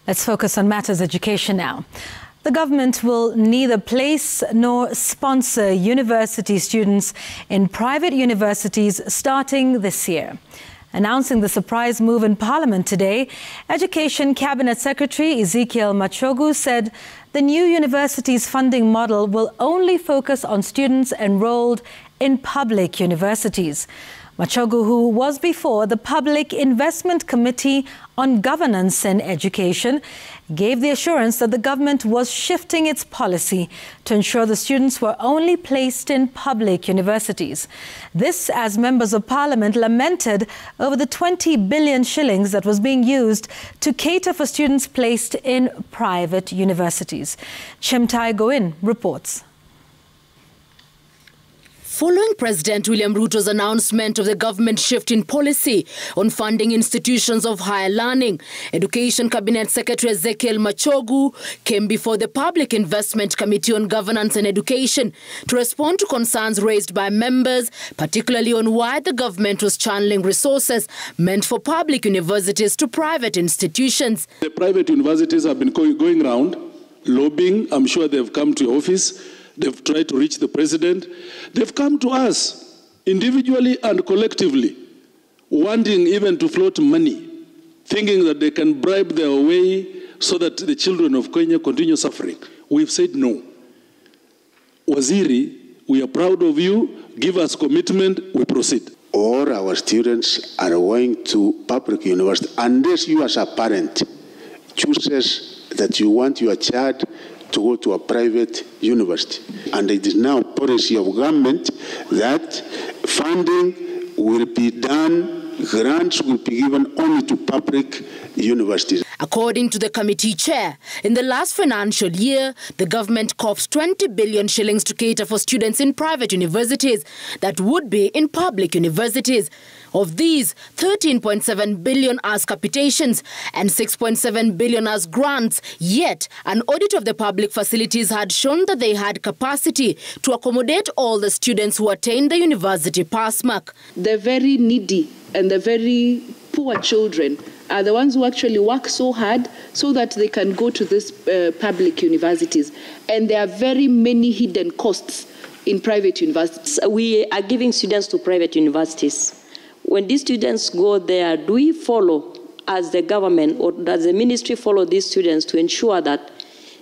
Let's focus on matters education now. The government will neither place nor sponsor university students in private universities starting this year. Announcing the surprise move in Parliament today, Education Cabinet Secretary Ezekiel Machogu said the new university's funding model will only focus on students enrolled in public universities. Machogu, who was before the Public Investment Committee on Governance and Education, gave the assurance that the government was shifting its policy to ensure the students were only placed in public universities. This as members of Parliament lamented over the 20 billion shillings that was being used to cater for students placed in private universities. Chimtai Goin reports. Following President William Ruto's announcement of the government shift in policy on funding institutions of higher learning, Education Cabinet Secretary Ezekiel Machogu came before the Public Investment Committee on Governance and Education to respond to concerns raised by members, particularly on why the government was channeling resources meant for public universities to private institutions. The private universities have been going around lobbying. I'm sure they've come to your office. They've tried to reach the president. They've come to us individually and collectively, wanting even to float money, thinking that they can bribe their way so that the children of Kenya continue suffering. We've said no. Waziri, we are proud of you. Give us commitment, we proceed. All our students are going to public university unless you as a parent chooses that you want your child to go to a private university. And it is now policy of government that funding will be done, grants will be given only to public universities. According to the committee chair, in the last financial year, the government copped 20 billion shillings to cater for students in private universities that would be in public universities. Of these, 13.7 billion as capitations and 6.7 billion as grants. Yet, an audit of the public facilities had shown that they had capacity to accommodate all the students who attained the university pass mark. The very needy and the very poor children are the ones who actually work so hard so that they can go to these public universities. And there are very many hidden costs in private universities. We are giving students to private universities. When these students go there, do we follow, as the government or does the ministry follow these students to ensure that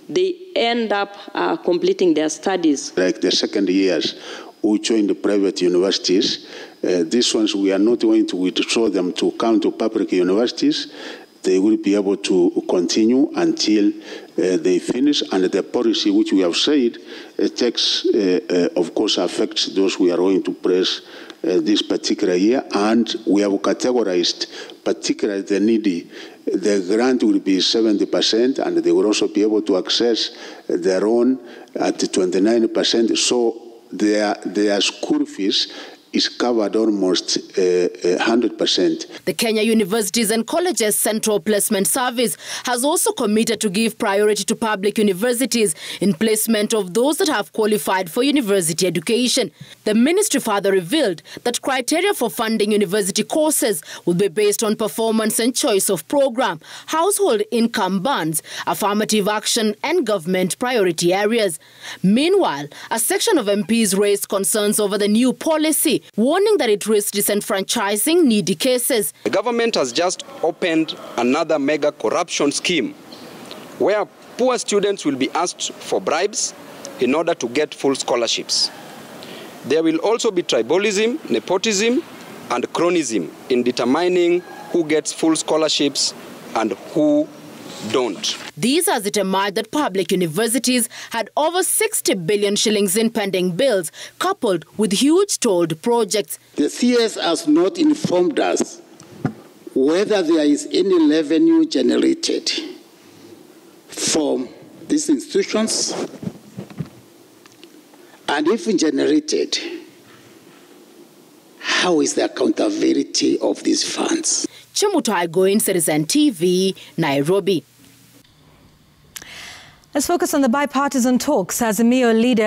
they end up completing their studies? Like the second years who join the private universities, these ones we are not going to withdraw them to come to public universities. They will be able to continue until they finish, and the policy which we have said takes, of course, affects those we are going to press this particular year, and we have categorized particularly the needy. The grant will be 70%, and they will also be able to access their own at 29%. So their school fees is covered almost 100%. The Kenya Universities and Colleges Central Placement Service has also committed to give priority to public universities in placement of those that have qualified for university education. The ministry further revealed that criteria for funding university courses will be based on performance and choice of program, household income bands, affirmative action and government priority areas. Meanwhile, a section of MPs raised concerns over the new policy, warning that it risks disenfranchising needy cases. The government has just opened another mega corruption scheme where poor students will be asked for bribes in order to get full scholarships. There will also be tribalism, nepotism, and cronyism in determining who gets full scholarships and who don't. These as it emerged that public universities had over 60 billion shillings in pending bills, coupled with huge stalled projects. The CS has not informed us whether there is any revenue generated from these institutions, and if generated, how is the accountability of these funds? Chimtai Goin, Citizen TV, Nairobi. Let's focus on the bipartisan talks as Azimio leader